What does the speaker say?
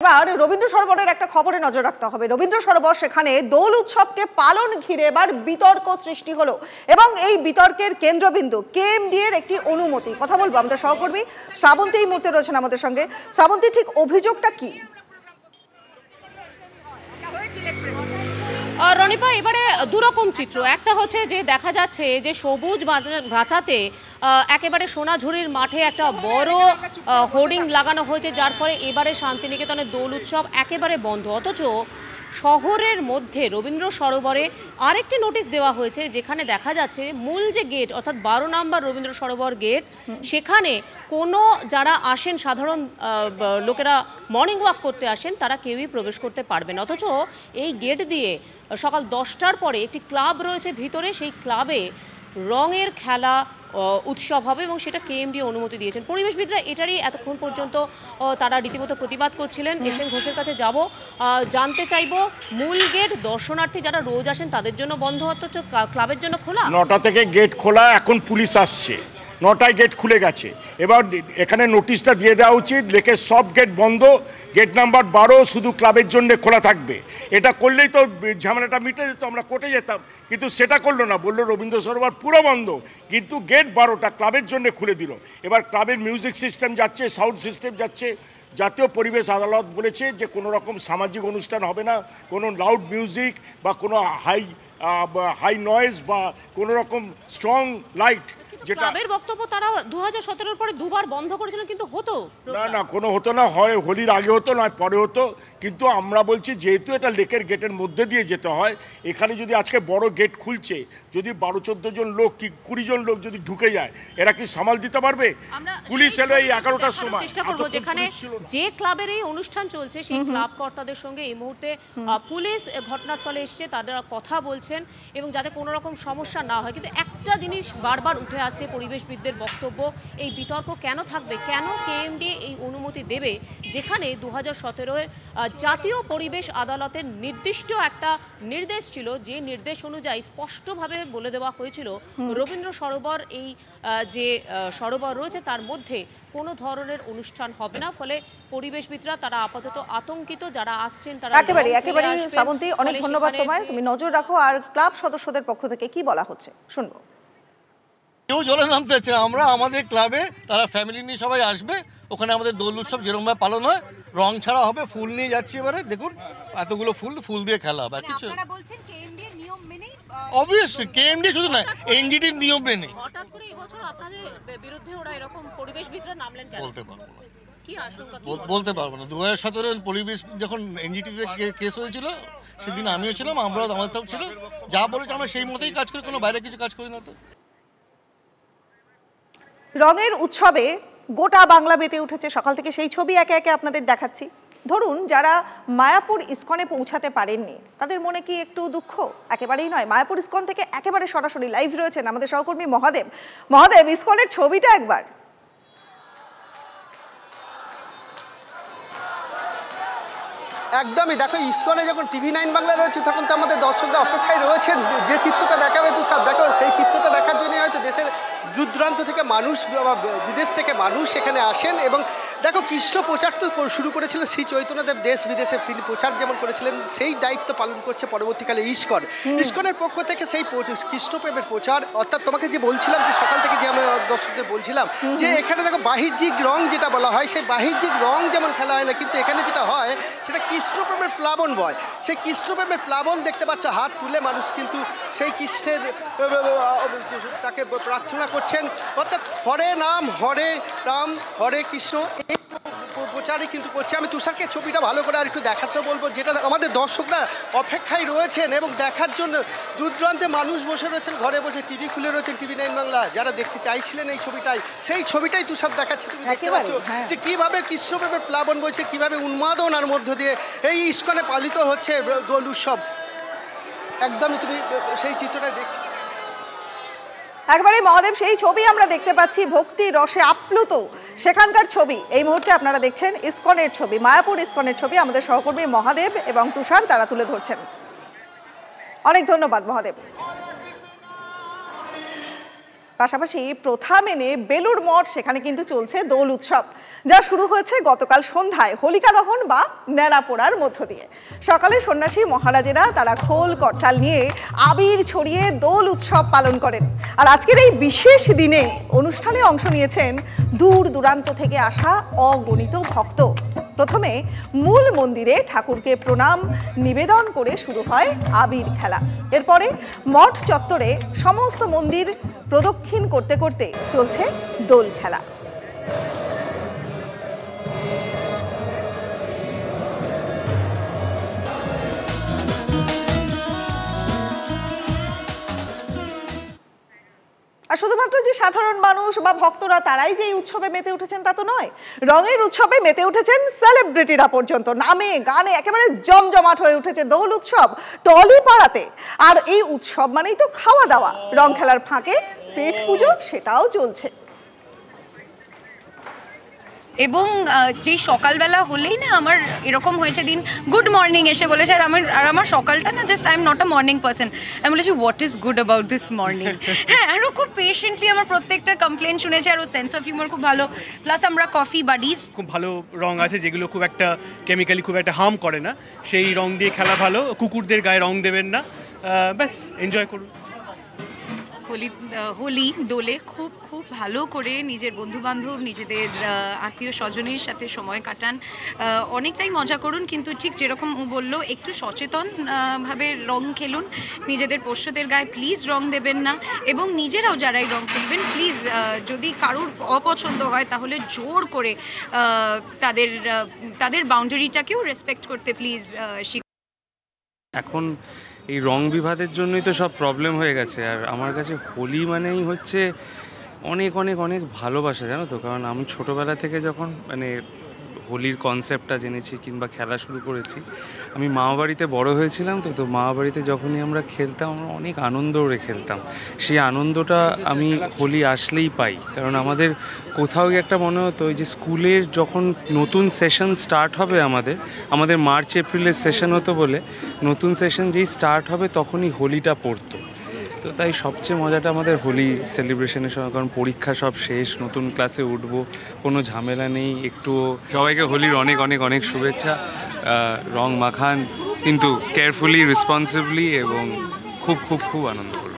এবার রবীন্দ্র সরোবরের একটা খবরে নজর রাখতে হবে। রবীন্দ্র সরোবর সেখানে দোল উৎসবকে পালন ঘিরে এবার বিতর্ক সৃষ্টি হলো এবং এই বিতর্কের কেন্দ্রবিন্দু কেএমডি এর একটি অনুমতি। কথা বলবো আমাদের সহকর্মী শ্রাবন্তী এই মুহূর্তে রয়েছেন আমাদের সঙ্গে। শ্রাবন্তী, ঠিক অভিযোগটা কি? রনিপা, এবারে দুরকম চিত্র। একটা হচ্ছে যে দেখা যাচ্ছে যে সবুজ গাছাতে একেবারে সোনাঝুরির মাঠে একটা বড় হোর্ডিং লাগানো হয়েছে, যার ফলে এবারে শান্তিনিকেতনের দোল উৎসব একেবারে বন্ধ। অথচ শহরের মধ্যে রবীন্দ্র সরোবরে আরেকটি নোটিশ দেওয়া হয়েছে, যেখানে দেখা যাচ্ছে মূল যে গেট অর্থাৎ 12 নম্বর রবীন্দ্র সরোবর গেট, সেখানে কোনো যারা আসেন সাধারণ লোকেরা মর্নিং ওয়াক করতে আসেন তারা কেউই প্রবেশ করতে পারবেন। অথচ এই গেট দিয়ে সকাল 10টার পরে একটি ক্লাব রয়েছে ভিতরে, সেই ক্লাবে রঙের খেলা উৎসব হবে এবং সেটা কেএমডি অনুমতি দিয়েছেন। পরিবেশবিদরা এটারই এতক্ষণ পর্যন্ত তারা রীতিমতো প্রতিবাদ করছিলেন। এসএন ঘোষের কাছে যাব, জানতে চাইব মূল গেট দর্শনার্থী যারা রোজ আসেন তাদের জন্য বন্ধ, অথচ ক্লাবের জন্য খোলা। 9টা থেকে গেট খোলা, এখন পুলিশ আসছে, 9টায় গেট খুলে গেছে। এবার এখানে নোটিশটা দিয়ে দেওয়া উচিত, লেখে সব গেট বন্ধ, গেট নাম্বার 12 শুধু ক্লাবের জন্য খোলা থাকবে। এটা করলেই তো ঝামেলাটা মিটে যেত, আমরা কোর্টে যেতাম, কিন্তু সেটা করলো না, বললো রবীন্দ্র সরোবর পুরো বন্ধ, কিন্তু গেট 12টা ক্লাবের জন্য খুলে দিল। এবার ক্লাবের মিউজিক সিস্টেম যাচ্ছে, সাউন্ড সিস্টেম যাচ্ছে। জাতীয় পরিবেশ আদালত বলেছে যে কোনো রকম সামাজিক অনুষ্ঠান হবে না, কোনো লাউড মিউজিক বা কোনো হাই নয়েজ বা কোনো রকম স্ট্রং লাইট, যেটা ক্লাবের বক্তব্য তারা 2017-এর পরে দুবার বন্ধ করেছিলেন, কিন্তু হতো না, কোনো হতো না, হয় হোলির আগে হতো না পরে হতো। কিন্তু আমরা বলছি যেহেতু এটা লেকের গেটের মধ্যে দিয়ে যেতে হয়, এখানে যদি আজকে বড় গেট খুলছে, যদি 12-14 জন লোক কি 20 জন লোক যদি ঢুকে যায়, এরা কি সামাল দিতে পারবে? পুলিশ এলো এই 11টার সময়। চেষ্টা করবো যেখানে যে ক্লাবের এই অনুষ্ঠান চলছে সেই ক্লাব কর্তাদের সঙ্গে এই মুহূর্তে পুলিশ ঘটনাস্থলে এসেছে, তারা কথা বলছেন এবং যাতে কোনো রকম সমস্যা না হয়। কিন্তু একটা জিনিস বারবার উঠে আসছে পরিবেশবিদদের বক্তব্য, এই বিতর্ক কেন থাকবে, কেন কেএমডি এই অনুমতি দেবে, যেখানে 2017-এর জাতীয় পরিবেশ আদালতের নির্দিষ্ট একটা নির্দেশ ছিল, যে নির্দেশ অনুযায়ী স্পষ্টভাবে বলে দেওয়া হয়েছিল রবীন্দ্র সরোবর এই যে সরোবর রয়েছে তার মধ্যে কোনো ধরনের অনুষ্ঠান হবে না। ফলে পরিবেশবিদরা তারা আপাতত আতঙ্কিত, যারা আসছেন তারা একেবারে শ্রাবন্তী, অনেক ধন্যবাদ তোমায়, তুমি নজর রাখো। আর ক্লাব সদস্যদের পক্ষ থেকে কি বলা হচ্ছে শুনবো। কেউ জলে নামতে চায়, আমরা আমাদের ক্লাবে তারা ফ্যামিলি নিয়ে সবাই আসবে, ওখানে আমাদের দোল উৎসব যেরকমভাবে পালন হয়, রং ছাড়া হবে, ফুল নিয়ে যাচ্ছি। এবারে দেখুন এতগুলো ফুল দিয়ে খেলা হবে, কিছু অবভিয়াসলি কেএমডি শুধু না, এনজিটির নিয়ম মেনে। হঠাৎ করে এবছর আপনাদের বিরুদ্ধে ওরা এরকম পরিবেশবিদরা নামলেন কেন বলতে পারবো না, কি আশঙ্কা বলতে পারবো না। 2017 পরিবেশ যখন এনজিটিতে কেস হয়েছিল সেদিন আমিও ছিলাম, আমরাও আমাদের সব ছিল, যা বলেছে আমরা সেই মতোই কাজ করি, কোনো বাইরে কিছু কাজ করি না। তো রঙের উৎসবে গোটা বাংলা মেতে উঠেছে, সকাল থেকে সেই ছবি একে একে আপনাদের দেখাচ্ছি। ধরুন যারা মায়াপুর ইস্কনে পৌঁছাতে পারেননি, তাদের মনে কি একটু দুঃখ? একেবারেই নয়। মায়াপুর ইস্কন থেকে একেবারে সরাসরি লাইভ রয়েছেন আমাদের সহকর্মী মহাদেব। মহাদেব, ইস্কনের ছবিটা একবার। একদমই, দেখো ইস্কনে যখন TV9 বাংলা রয়েছে তখন তো আমাদের দর্শকরা অপেক্ষায় রয়েছেন যে চিত্রটা দেখাবে। তুষার, দেখো সেই চিত্রটা দেখার জন্য হয়তো দেশের দূর দূরান্ত থেকে মানুষ বা বিদেশ থেকে মানুষ এখানে আসেন। এবং দেখো কৃষ্ণ প্রচার তো শুরু করেছিলেন শ্রী চৈতন্যদেব, দেশ বিদেশে তিনি প্রচার যেমন করেছিলেন, সেই দায়িত্ব পালন করছে পরবর্তীকালে ইস্কনের পক্ষ থেকে সেই কৃষ্ণপ্রেমের প্রচার। অর্থাৎ তোমাকে যে বলছিলাম যে সকাল থেকে যে আমি দর্শকদের বলছিলাম যে এখানে দেখো বাহ্যিক রং যেটা বলা হয়, সেই বাহ্যিক রং যেমন খেলা হয় না, কিন্তু এখানে যেটা হয় সেটা কৃষ্ণপ্রেমের প্লাবন বয়। সেই কৃষ্ণপ্রেমের প্লাবন দেখতে পাচ্ছ, হাত তুলে মানুষ কিন্তু সেই কৃষ্ণের তাকে প্রার্থনা করছেন। অর্থাৎ হরে নাম হরে রাম হরে কৃষ্ণ এই প্রচারই কিন্তু করছে। আমি তুষারকে ছবিটা ভালো করে আর একটু দেখাতে বলবো, যেটা আমাদের দর্শকরা অপেক্ষায় রয়েছেন এবং দেখার জন্য দূর দূরান্তে মানুষ বসে রয়েছেন, ঘরে বসে টিভি খুলে রয়েছেন, TV9 বাংলা, যারা দেখতে চাইছিলেন এই ছবিটাই, সেই ছবিটাই তুষার দেখাচ্ছে। তুমি দেখতে পাচ্ছ যে কীভাবে কৃষ্ণপ্রেমের প্লাবন বলছে, কীভাবে উন্মাদনার মধ্য দিয়ে এই ইস্কনে পালিত হচ্ছে দোল উৎসব। একদমই তুমি সেই চিত্রটা দেখ একবারে মহাদেব, সেই ছবি আমরা দেখতে পাচ্ছি, ভক্তি রসে আপ্লুত সেখানকার ছবি এই মুহূর্তে আপনারা দেখছেন। ইস্কনের ছবি, মায়াপুর ইস্কনের ছবি আমাদের সহকর্মী মহাদেব এবং তুষার তারা তুলে ধরছেন। অনেক ধন্যবাদ মহাদেব। পাশাপাশি প্রথা মেনে বেলুড় মঠ, সেখানে কিন্তু চলছে দোল উৎসব। যা শুরু হয়েছে গতকাল সন্ধ্যায় হোলিকা দহন বা ন্যাড়া পোড়ার মধ্য দিয়ে। সকালে সন্ন্যাসী মহারাজেরা তারা খোল করতাল নিয়ে আবির ছড়িয়ে দোল উৎসব পালন করেন। আর আজকের এই বিশেষ দিনে অনুষ্ঠানে অংশ নিয়েছেন দূর দূরান্ত থেকে আসা অগণিত ভক্ত। প্রথমে মূল মন্দিরে ঠাকুরকে প্রণাম নিবেদন করে শুরু হয় আবির খেলা। এরপরে মঠ চত্বরে সমস্ত মন্দির প্রদক্ষিণ করতে করতে চলছে দোল খেলা। আর শুধুমাত্র যে সাধারণ মানুষ বা ভক্তরা তারাই যে এই উৎসবে মেতে উঠেছেন তা তো নয়, রঙের উৎসবে মেতে উঠেছেন সেলিব্রিটিরা পর্যন্ত। নামে গানে একেবারে জমজমাট হয়ে উঠেছে দোল উৎসব টলিপাড়াতে। আর এই উৎসব মানেই তো খাওয়া দাওয়া, রং খেলার ফাঁকে পেট পুজো সেটাও চলছে। এবং যেই সকালবেলা হলেই না আমার এরকম হয়েছে দিন গুড মর্নিং এসে বলেছে, আর আমার সকালটা না just I am not a morning person. আমি বলেছি what is good about this morning. হ্যাঁ, আরও খুব পেশেন্টলি আমার প্রত্যেকটা কমপ্লেন শুনেছে, আর ও সেন্স অফ হিউমার খুব ভালো। প্লাস আমরা কফি বাডিজ, খুব ভালো রং আছে যেগুলো খুব একটা কেমিক্যালি খুব একটা হার্ম করে না, সেই রং দিয়ে খেলা ভালো। কুকুরদের গায়ে রং দেবেন না, ব্যাস এনজয় করুন। হোলি দোলে খুব খুব ভালো করে নিজের বন্ধুবান্ধব নিজেদের আত্মীয় স্বজনের সাথে সময় কাটান, অনেকটাই মজা করুন। কিন্তু ঠিক যেরকম ও বললো, একটু সচেতন ভাবে রং খেলুন, নিজেদের পোষ্যদের গায়ে প্লিজ রং দেবেন না, এবং নিজেরাও যারাই রং খেলবেন প্লিজ যদি কারোর অপছন্দ হয় তাহলে জোর করে তাদের বাউন্ডারিটাকেও রেসপেক্ট করতে প্লিজ শিখুন। এখন এই রং বিভাদের জন্যই তো সব প্রবলেম হয়ে গেছে। আর আমার কাছে হোলি মানেই হচ্ছে অনেক অনেক অনেক ভালোবাসা, জানো তো। কারণ আমি ছোটোবেলা থেকে যখন হোলির কনসেপ্টটা জেনেছি কিংবা খেলা শুরু করেছি, আমি মামাবাড়িতে বড় হয়েছিলাম। তো মামাবাড়িতে যখনই আমরা খেলতাম আমরা অনেক আনন্দ করে খেলতাম। সেই আনন্দটা আমি হোলি আসলেই পাই। কারণ আমাদের কোথাও একটা মনে হতো যে স্কুলের যখন নতুন সেশন স্টার্ট হবে, আমাদের মার্চ এপ্রিলের সেশন হতো বলে, নতুন সেশন যেই স্টার্ট হবে তখনই হোলিটা পড়তো। তো তাই সবচেয়ে মজাটা আমাদের হোলি সেলিব্রেশনের সময়, কারণ পরীক্ষা সব শেষ, নতুন ক্লাসে উঠবো, কোনো ঝামেলা নেই। একটু সবাইকে হোলির অনেক অনেক অনেক শুভেচ্ছা। রং মাখান কিন্তু কেয়ারফুলি, রেসপন্সিবলি, এবং খুব খুব খুব আনন্দ করুন।